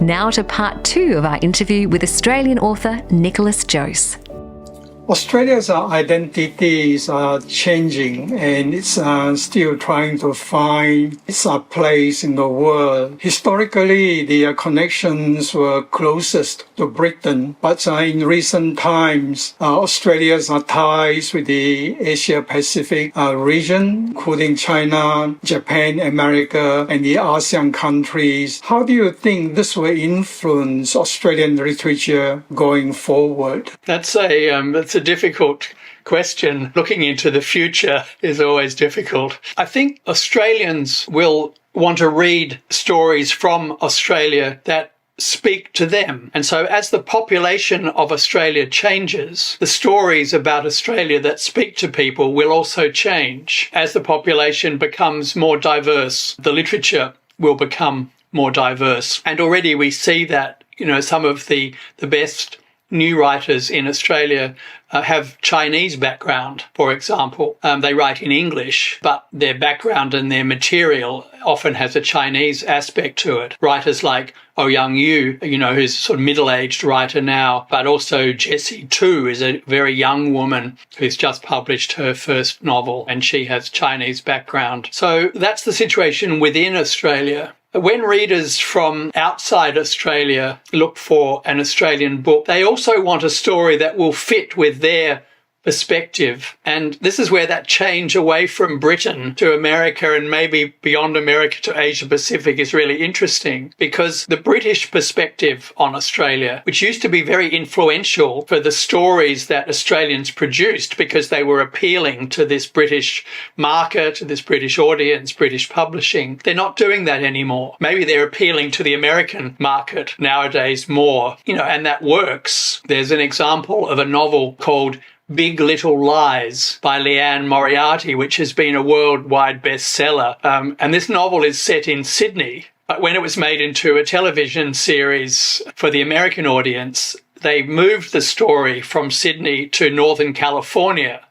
Now to part 2 of our interview with Australian author Nicholas Jose. Australia's identities are changing and it's still trying to find its place in the world. Historically, the connections were closest to Britain, but in recent times, Australia's ties with the Asia-Pacific region, including China, Japan, America, and the ASEAN countries. How do you think this will influence Australian literature going forward? That's a difficult question. Looking into the future is always difficult. I think Australians will want to read stories from Australia that speak to them. And so as the population of Australia changes, the stories about Australia that speak to people will also change. As the population becomes more diverse, the literature will become more diverse. And already we see that, some of the best new writers in Australia have Chinese background, for example. They write in English, but their background and their material often has a Chinese aspect to it. Writers like Ouyang Yu, who's a sort of middle-aged writer now, but also Jessie Tu is a very young woman who's just published her first novel, and she has Chinese background. So that's the situation within Australia. When readers from outside Australia look for an Australian book, they also want a story that will fit with their perspective. And this is where that change away from Britain to America and maybe beyond America to Asia Pacific is really interesting, because the British perspective on Australia, which used to be very influential for the stories that Australians produced because they were appealing to this British market, to this British audience, British publishing, they're not doing that anymore. Maybe they're appealing to the American market nowadays more, and that works. There's an example of a novel called Big Little Lies by Leanne Moriarty, which has been a worldwide bestseller. And this novel is set in Sydney. But when it was made into a television series for the American audience, they moved the story from Sydney to Northern California.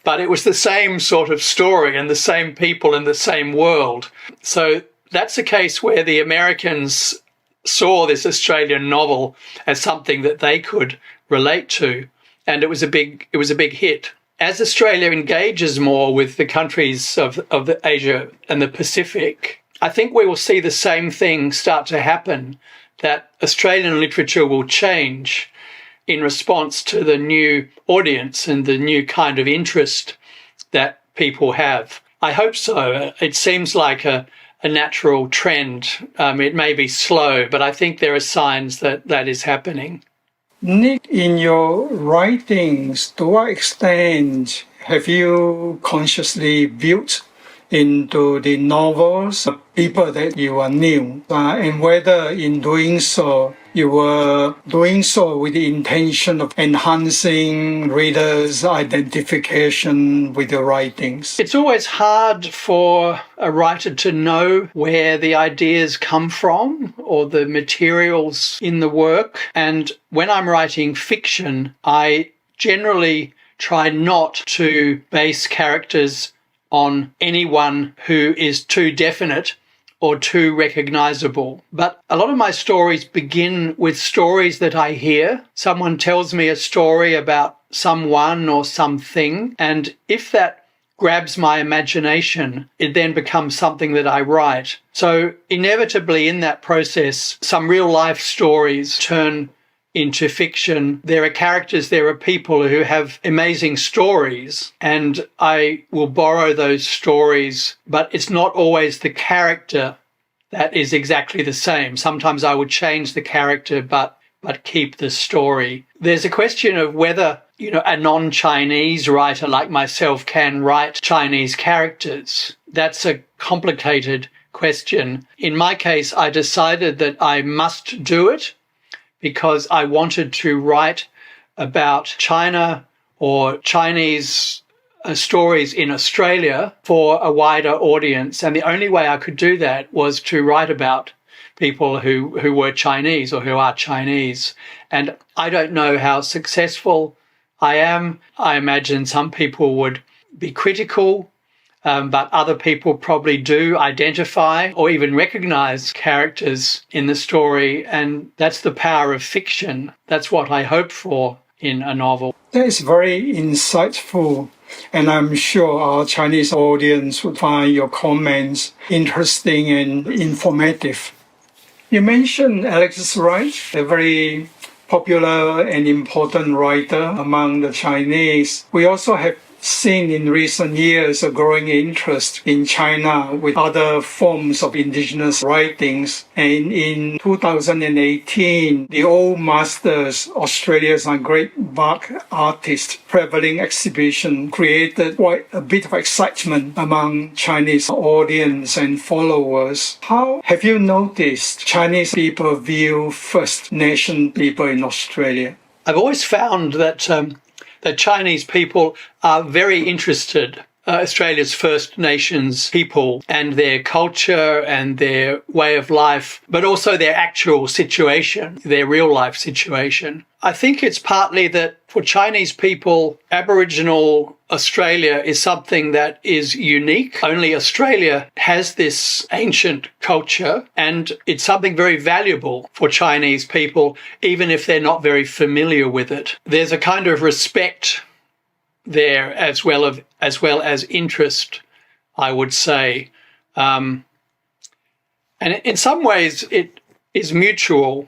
But it was the same sort of story and the same people in the same world. So that's a case where the Americans saw this Australian novel as something that they could relate to. And it was a big hit. As Australia engages more with the countries of the Asia and the Pacific, I think we will see the same thing start to happen, that Australian literature will change in response to the new audience and the new kind of interest that people have. I hope so. It seems like a natural trend. It may be slow, but I think there are signs that is happening. Nick, in your writings, to what extent have you consciously built into the novels the people that you knew, and whether in doing so, you were doing so with the intention of enhancing readers' identification with your writings? It's always hard for a writer to know where the ideas come from or the materials in the work. And when I'm writing fiction, I generally try not to base characters on anyone who is too definite or too recognizable. But a lot of my stories begin with stories that I hear. Someone tells me a story about someone or something, and if that grabs my imagination, it then becomes something that I write. So inevitably in that process, some real life stories turn into fiction. There are characters, there are people who have amazing stories, and I will borrow those stories, but it's not always the character that is exactly the same. Sometimes I would change the character, but keep the story. There's a question of whether, a non-Chinese writer like myself can write Chinese characters. That's a complicated question. In my case, I decided that I must do it, because I wanted to write about China or Chinese stories in Australia for a wider audience. And the only way I could do that was to write about people who were Chinese or who are Chinese. And I don't know how successful I am. I imagine some people would be critical but other people probably do identify or even recognize characters in the story, and that's the power of fiction. That's what I hope for in a novel. That is very insightful, and I'm sure our Chinese audience would find your comments interesting and informative. You mentioned Alexis Wright, a very popular and important writer among the Chinese. We also have seen in recent years a growing interest in China with other forms of indigenous writings. And in 2018, the Old Masters, Australia's Great Bark Artist traveling exhibition created quite a bit of excitement among Chinese audience and followers. How have you noticed Chinese people view First Nation people in Australia? I've always found that that Chinese people are very interested, Australia's First Nations people and their culture and their way of life, but also their actual situation, their real life situation. I think it's partly that for Chinese people, Aboriginal Australia is something that is unique. Only Australia has this ancient culture, and it's something very valuable for Chinese people, even if they're not very familiar with it. There's a kind of respect there as well as interest, I would say. And in some ways, it is mutual.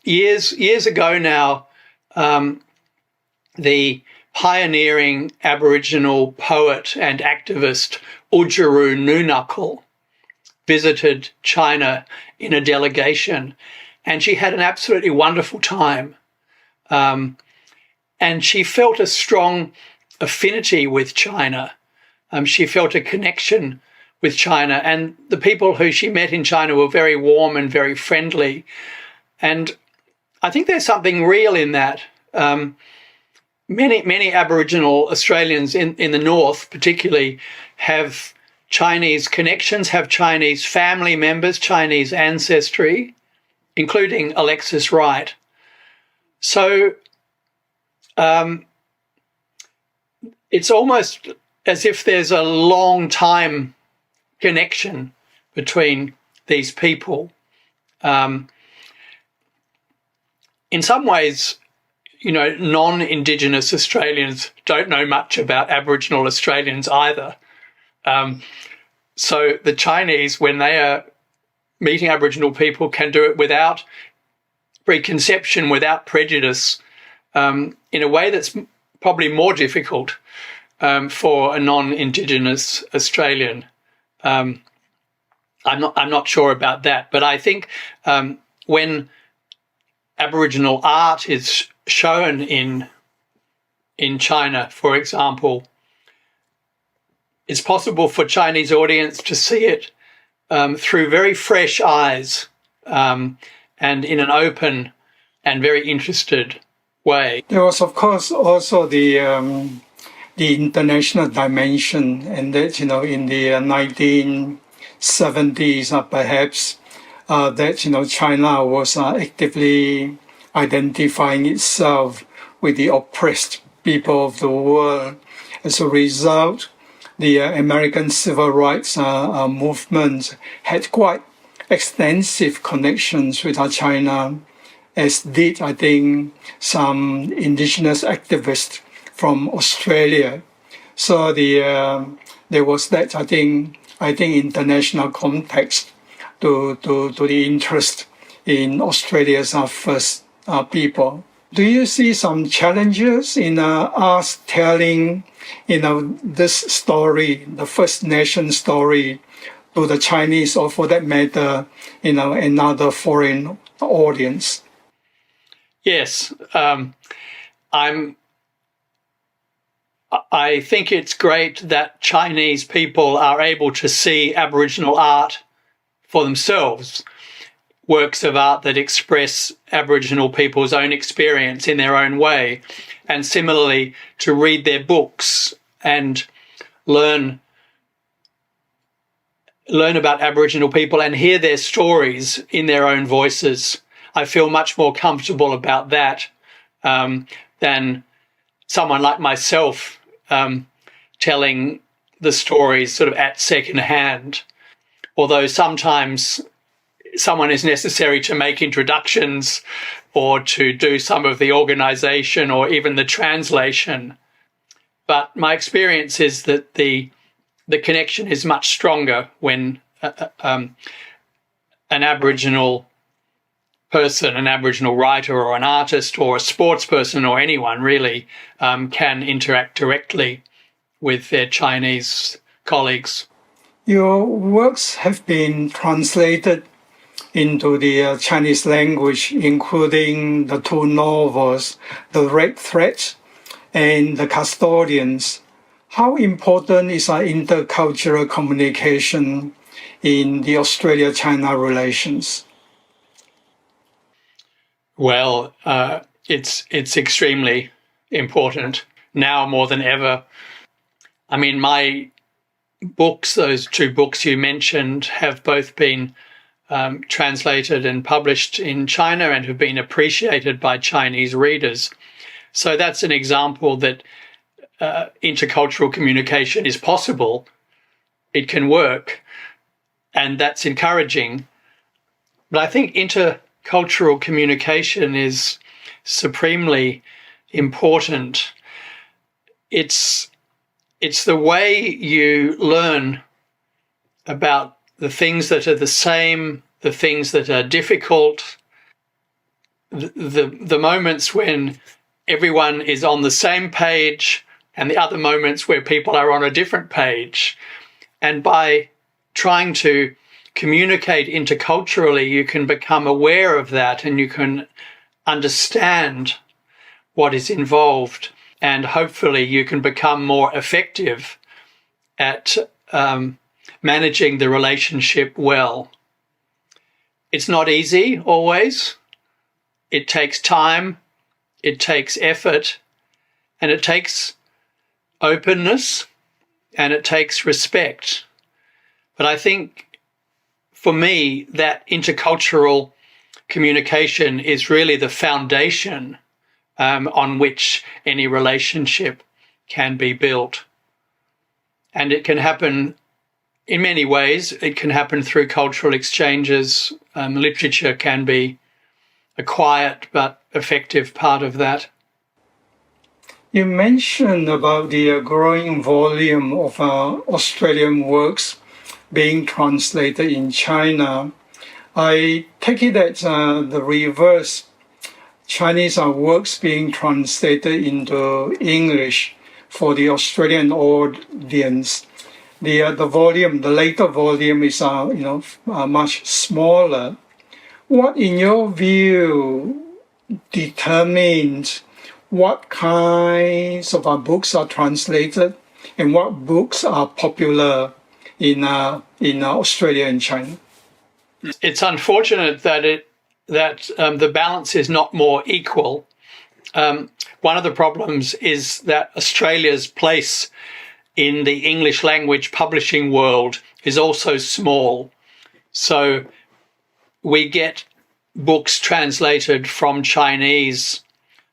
Years ago now, the pioneering Aboriginal poet and activist Oodgeroo Noonuccal visited China in a delegation, and she had an absolutely wonderful time. And she felt a strong affinity with China. She felt a connection with China, and the people who she met in China were very warm and very friendly. And I think there's something real in that. Many Aboriginal Australians in the north particularly have Chinese connections, have Chinese family members, Chinese ancestry, including Alexis Wright. So it's almost as if there's a long time connection between these people. In some ways, non-Indigenous Australians don't know much about Aboriginal Australians either. So the Chinese, when they are meeting Aboriginal people, can do it without preconception, without prejudice, in a way that's probably more difficult for a non-Indigenous Australian. I'm not sure about that, but I think when Aboriginal art is shown in China, for example, it's possible for Chinese audience to see it through very fresh eyes and in an open and very interested way. There was, of course, also the international dimension, and that in the 1970s, perhaps that China was actively identifying itself with the oppressed people of the world. As a result, the American civil rights movement had quite extensive connections with China, as did, I think, some indigenous activists from Australia. So there was that, I think, international context to the interest in Australia's first people. Do you see some challenges in us telling, this story, the First Nation story, to the Chinese, or for that matter, another foreign audience? Yes, I think it's great that Chinese people are able to see Aboriginal art for themselves, works of art that express Aboriginal people's own experience in their own way, and similarly to read their books and learn about Aboriginal people and hear their stories in their own voices. I feel much more comfortable about that than someone like myself telling the stories sort of at second hand, although sometimes someone is necessary to make introductions or to do some of the organisation or even the translation. But my experience is that the connection is much stronger when an Aboriginal person, an Aboriginal writer or an artist or a sports person or anyone really can interact directly with their Chinese colleagues. Your works have been translated into the Chinese language, including the two novels, The Red Thread and The Custodians. How important is intercultural communication in the Australia-China relations? Well, it's extremely important now more than ever. I mean, my books, those two books you mentioned, have both been translated and published in China and have been appreciated by Chinese readers. So that's an example that intercultural communication is possible. It can work, and that's encouraging. But I think intercultural communication is supremely important. It's the way you learn about the things that are the same, the things that are difficult, the moments when everyone is on the same page and the other moments where people are on a different page. And by trying to communicate interculturally, you can become aware of that and you can understand what is involved, and hopefully you can become more effective at managing the relationship well. It's not easy always. It takes time, it takes effort, and it takes openness, and it takes respect. But I think for me, that intercultural communication is really the foundation on which any relationship can be built. And it can happen in many ways. It can happen through cultural exchanges. Literature can be a quiet but effective part of that. You mentioned about the growing volume of Australian works being translated in China. I take it that the reverse, Chinese works being translated into English for the Australian audience. The volume, the later volume is much smaller. What, in your view, determines what kinds of books are translated and what books are popular in Australia and China? It's unfortunate that the balance is not more equal. One of the problems is that Australia's place in the English language publishing world is also small. So we get books translated from Chinese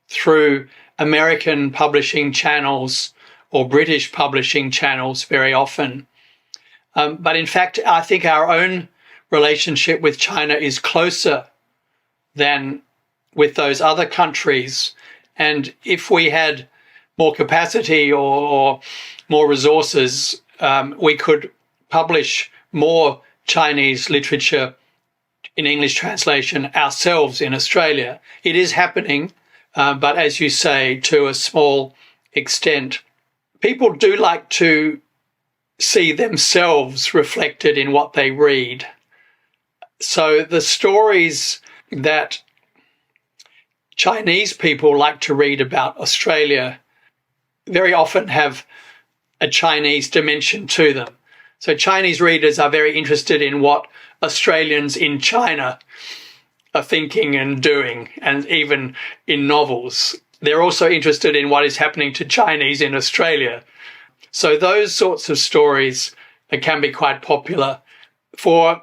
through American publishing channels or British publishing channels very often. But in fact, I think our own relationship with China is closer than with those other countries. And if we had more capacity or more resources, we could publish more Chinese literature in English translation ourselves in Australia. It is happening, but as you say, to a small extent. People do like to see themselves reflected in what they read. So the stories that Chinese people like to read about Australia very often have a Chinese dimension to them. So Chinese readers are very interested in what Australians in China are thinking and doing, and even in novels. They're also interested in what is happening to Chinese in Australia. So those sorts of stories can be quite popular. For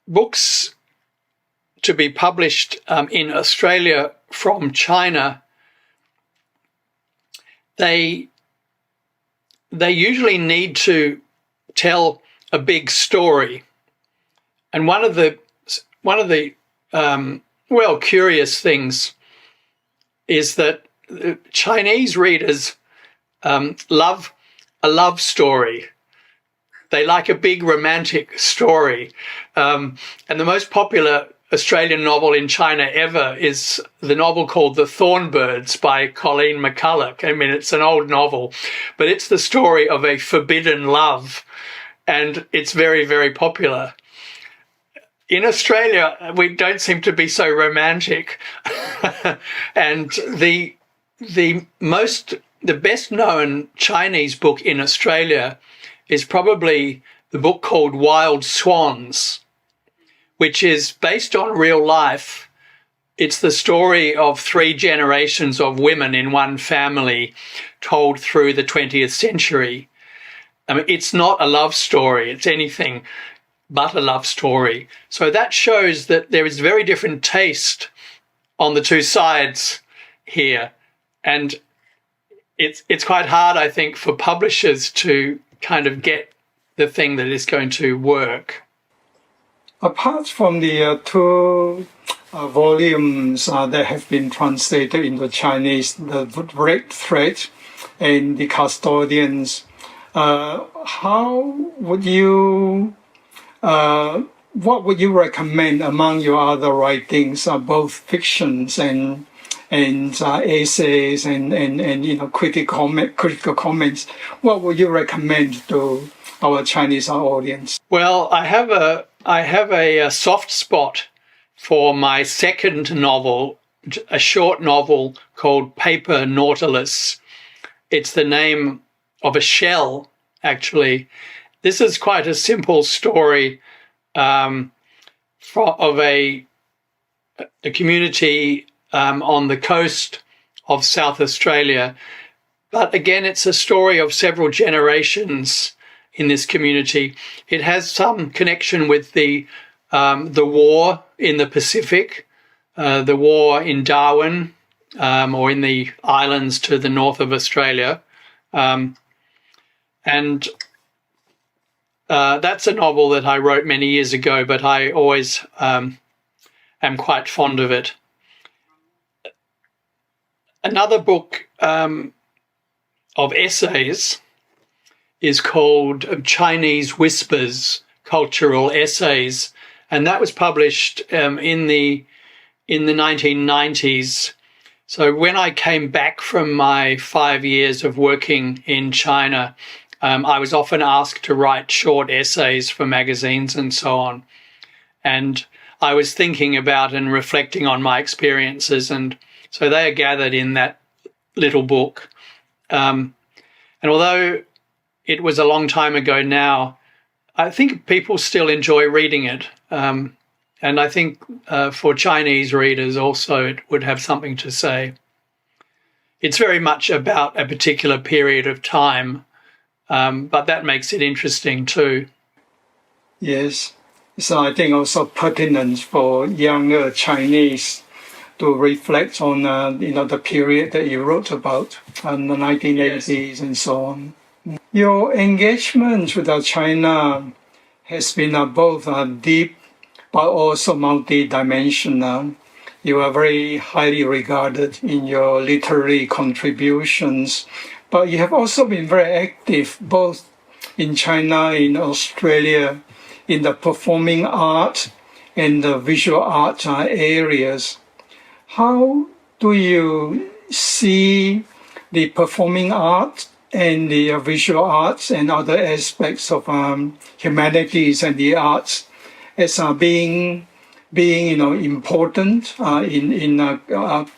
books to be published in Australia from China, they they usually need to tell a big story. And one of the curious things is that Chinese readers love a love story. They like a big romantic story. And the most popular Australian novel in China ever is the novel called The Thornbirds by Colleen McCulloch. I mean, it's an old novel, but it's the story of a forbidden love, and it's very, very popular. In Australia, we don't seem to be so romantic. And the best known Chinese book in Australia is probably the book called Wild Swans, which is based on real life. It's the story of 3 generations of women in one family told through the 20th century. I mean, it's not a love story. It's anything but a love story. So that shows that there is very different taste on the two sides here. And it's quite hard, I think, for publishers to kind of get the thing that is going to work. Apart from the 2 volumes that have been translated into Chinese, the Red Thread and the Custodians, what would you recommend among your other writings, both fictions and essays and critical comments? What would you recommend to our Chinese audience? Well, I have a soft spot for my second novel, a short novel called Paper Nautilus. It's the name of a shell, actually. This is quite a simple story of a community on the coast of South Australia. But again, it's a story of several generations in this community. It has some connection with the war in the Pacific, the war in Darwin, or in the islands to the north of Australia. And that's a novel that I wrote many years ago, but I always am quite fond of it. Another book of essays is called Chinese Whispers, Cultural Essays, and that was published in the 1990s. So when I came back from my 5 years of working in China, I was often asked to write short essays for magazines and so on. And I was thinking about and reflecting on my experiences, and so they are gathered in that little book. And although it was a long time ago now, I think people still enjoy reading it. And I think for Chinese readers also it would have something to say. It's very much about a particular period of time, but that makes it interesting too. Yes. So I think also pertinent for younger Chinese to reflect on the period that you wrote about, the 1980s, yes, and so on. Your engagement with China has been both deep but also multi-dimensional. You are very highly regarded in your literary contributions, but you have also been very active both in China, in Australia, in the performing art and the visual art areas. How do you see the performing art and the visual arts and other aspects of humanities and the arts as being important in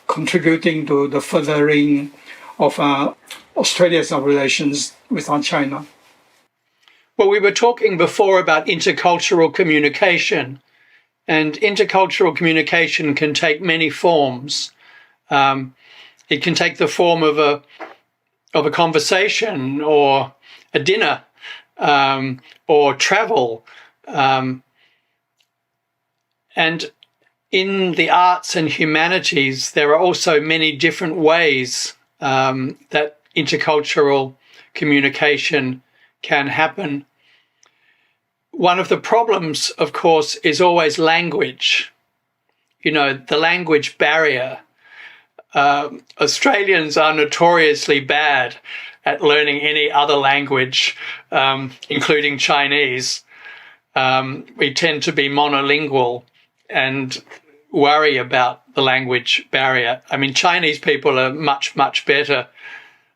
contributing to the furthering of Australia's relations with China? Well, we were talking before about intercultural communication, and intercultural communication can take many forms. It can take the form of a conversation or a dinner or travel. And in the arts and humanities, there are also many different ways that intercultural communication can happen. One of the problems, of course, is always language. You know, the language barrier. Australians are notoriously bad at learning any other language, including Chinese. We tend to be monolingual and worry about the language barrier. I mean, Chinese people are much, much better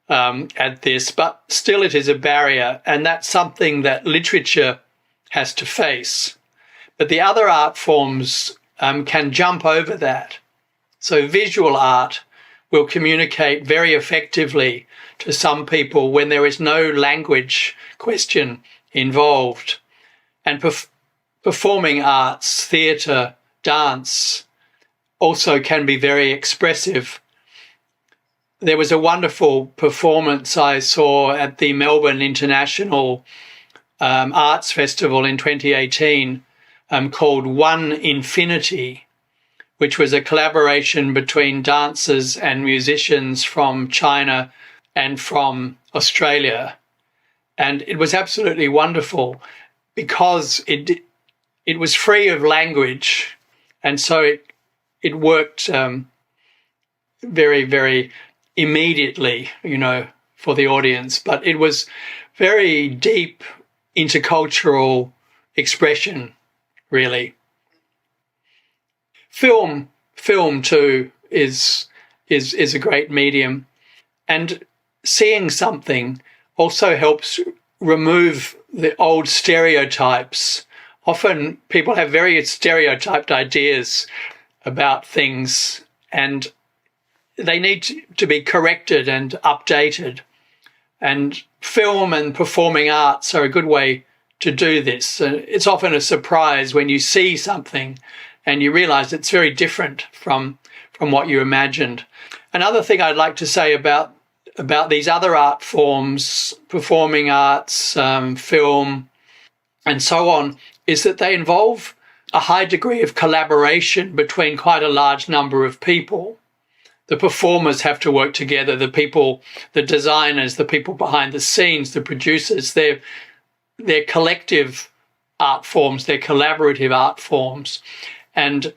at this, but still it is a barrier, and that's something that literature has to face. But the other art forms can jump over that. So visual art will communicate very effectively to some people when there is no language question involved. And performing arts, theatre, dance also can be very expressive. There was a wonderful performance I saw at the Melbourne International Arts Festival in 2018 called One Infinity, which was a collaboration between dancers and musicians from China and from Australia. And it was absolutely wonderful because it was free of language, and so it worked very, very immediately, you know, for the audience. But it was very deep intercultural expression, really. Film too is a great medium, and seeing something also helps remove the old stereotypes. Often people have very stereotyped ideas about things, and they need to be corrected and updated. And film and performing arts are a good way to do this. It's often a surprise when you see something and you realise it's very different from what you imagined. Another thing I'd like to say about these other art forms, performing arts, film, and so on, is that they involve a high degree of collaboration between quite a large number of people. The performers have to work together, the people, the designers, the people behind the scenes, the producers, they're collective art forms, they're collaborative art forms. And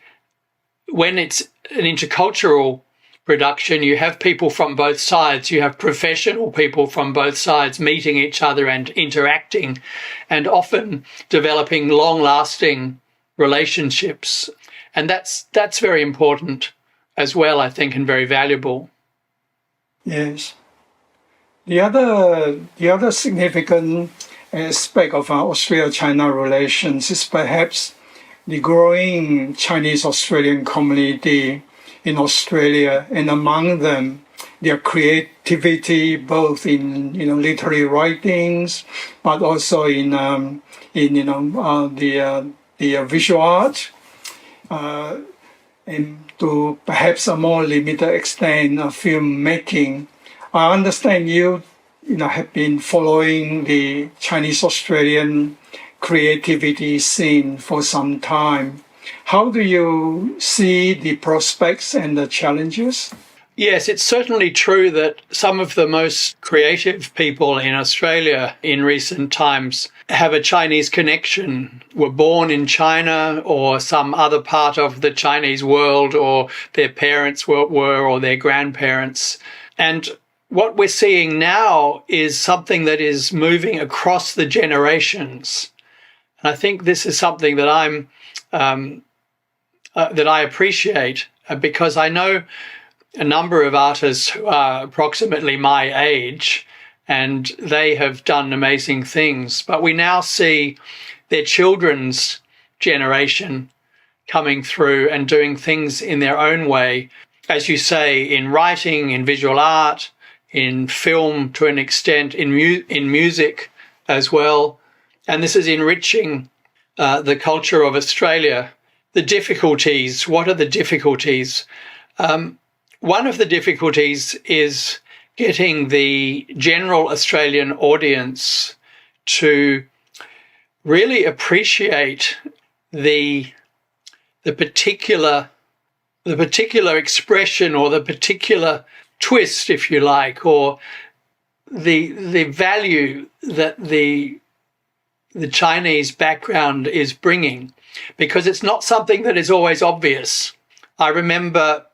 when it's an intercultural production, you have people from both sides. You have professional people from both sides meeting each other and interacting, and often developing long-lasting relationships. And that's very important as well, I think, and very valuable. Yes. The other significant aspect of our Australia-China relations is perhaps the growing Chinese-Australian community in Australia, and among them, their creativity, both in literary writings, but also in the visual art, and to perhaps a more limited extent, filmmaking. I understand you have been following the Chinese-Australian creativity scene for some time. How do you see the prospects and the challenges? Yes, it's certainly true that some of the most creative people in Australia in recent times have a Chinese connection, were born in China or some other part of the Chinese world, or their parents were or their grandparents. And what we're seeing now is something that is moving across the generations. And I think this is something that that I appreciate, because I know a number of artists who are approximately my age, and they have done amazing things. But we now see their children's generation coming through and doing things in their own way, as you say, in writing, in visual art, in film to an extent, in music as well. And this is enriching the culture of Australia. The difficulties, what are the difficulties? One of the difficulties is getting the general Australian audience to really appreciate the particular expression or the particular twist, if you like, or the value that the Chinese background is bringing, because it's not something that is always obvious. I remember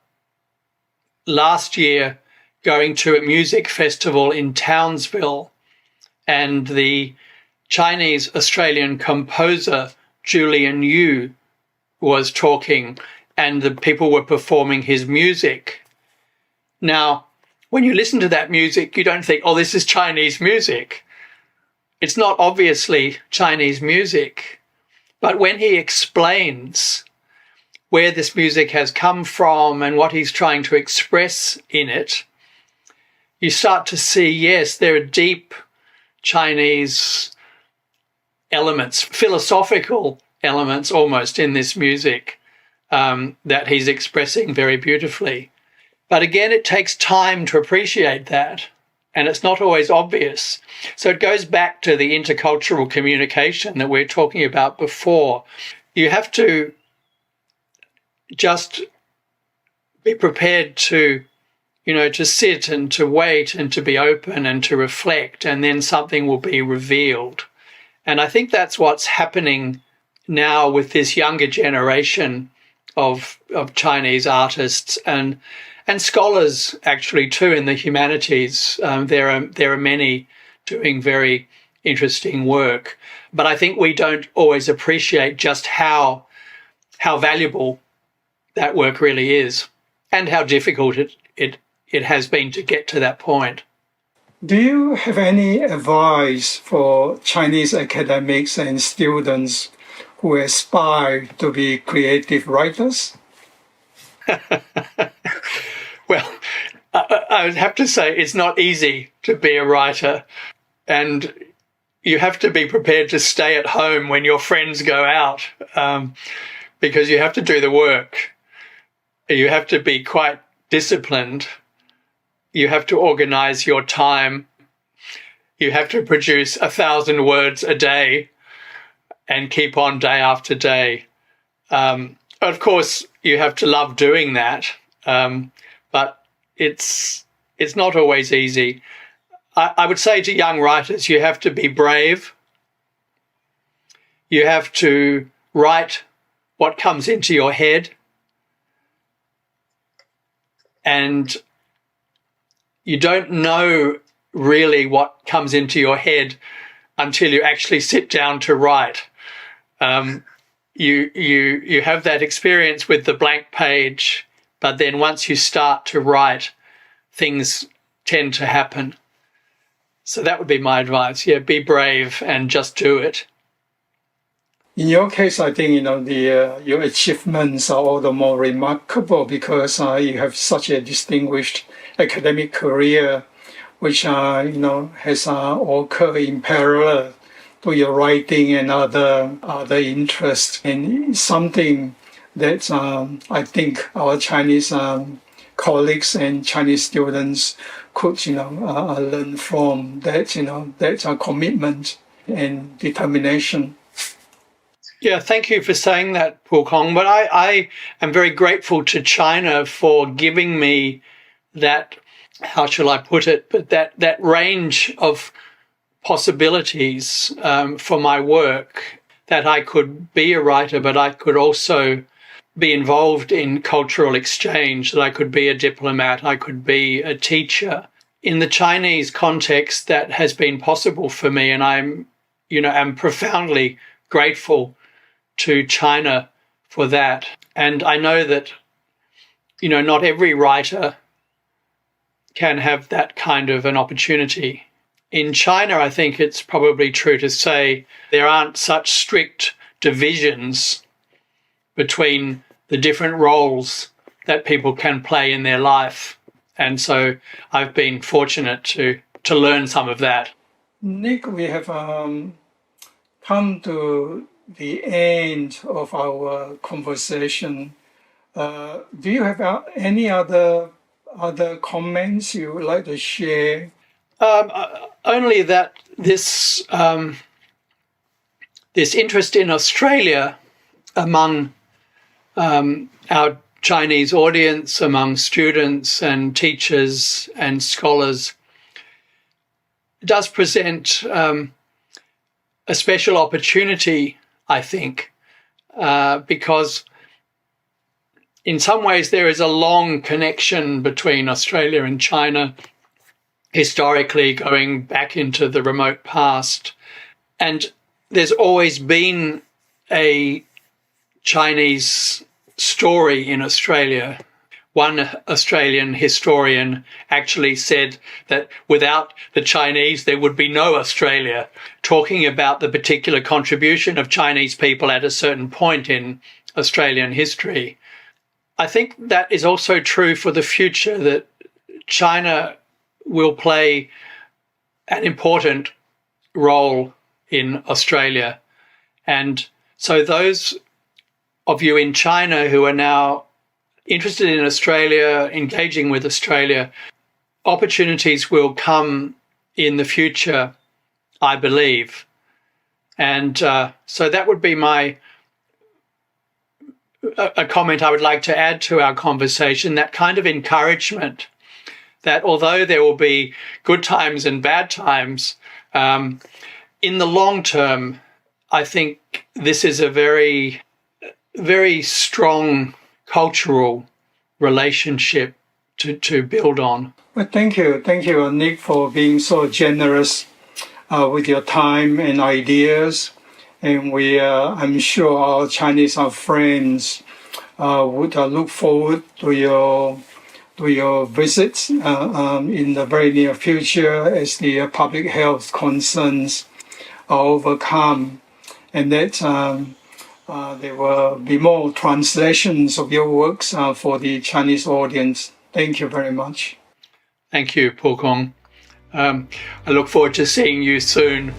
last year going to a music festival in Townsville, and the Chinese Australian composer Julian Yu was talking, and the people were performing his music. Now, when you listen to that music, you don't think, oh, this is Chinese music. It's not obviously Chinese music. But when he explains where this music has come from and what he's trying to express in it, you start to see, yes, there are deep Chinese elements, philosophical elements almost in this music that he's expressing very beautifully. But again, it takes time to appreciate that, and it's not always obvious. So it goes back to the intercultural communication that we were talking about before. You have to just be prepared to, to sit and to wait and to be open and to reflect, and then something will be revealed. And I think that's what's happening now with this younger generation of Chinese artists and scholars, actually, too, in the humanities. There are many doing very interesting work. But I think we don't always appreciate just how valuable that work really is, and how difficult it has been to get to that point. Do you have any advice for Chinese academics and students who aspire to be creative writers? Well, I would have to say it's not easy to be a writer, and you have to be prepared to stay at home when your friends go out, because you have to do the work. You have to be quite disciplined. You have to organize your time. You have to produce 1,000 words a day and keep on day after day. Of course, you have to love doing that, but it's not always easy. I would say to young writers, you have to be brave. You have to write what comes into your head. And you don't know really what comes into your head until you actually sit down to write. You have that experience with the blank page, but then once you start to write, things tend to happen. So that would be my advice. Yeah, be brave and just do it. In your case, I think, your achievements are all the more remarkable because you have such a distinguished academic career, which, has occurred in parallel to your writing and other interests. And it's something that I think our Chinese colleagues and Chinese students could, learn from that commitment and determination. Yeah, thank you for saying that, Pookong. But I am very grateful to China for giving me that, how shall I put it, but that range of possibilities for my work, that I could be a writer, but I could also be involved in cultural exchange, that I could be a diplomat, I could be a teacher. In the Chinese context, that has been possible for me, and I'm profoundly grateful to China for that. And I know that, not every writer can have that kind of an opportunity. In China, I think it's probably true to say there aren't such strict divisions between the different roles that people can play in their life. And so I've been fortunate to learn some of that. Nick, we have come to the end of our conversation. Do you have any other comments you would like to share? Only that this interest in Australia among our Chinese audience, among students and teachers and scholars, does present a special opportunity, I think, because in some ways there is a long connection between Australia and China, historically going back into the remote past. And there's always been a Chinese story in Australia. One Australian historian actually said that without the Chinese, there would be no Australia, talking about the particular contribution of Chinese people at a certain point in Australian history. I think that is also true for the future, that China will play an important role in Australia. And so those of you in China who are now interested in Australia, engaging with Australia, opportunities will come in the future, I believe. And so that would be a comment I would like to add to our conversation, that kind of encouragement that although there will be good times and bad times, in the long term, I think this is a very, very strong cultural relationship to build on. Well, thank you, Nick, for being so generous with your time and ideas. And I'm sure our Chinese friends would look forward to your visits in the very near future as the public health concerns are overcome, and that there will be more translations of your works for the Chinese audience. Thank you very much. Thank you, Pookong. I look forward to seeing you soon.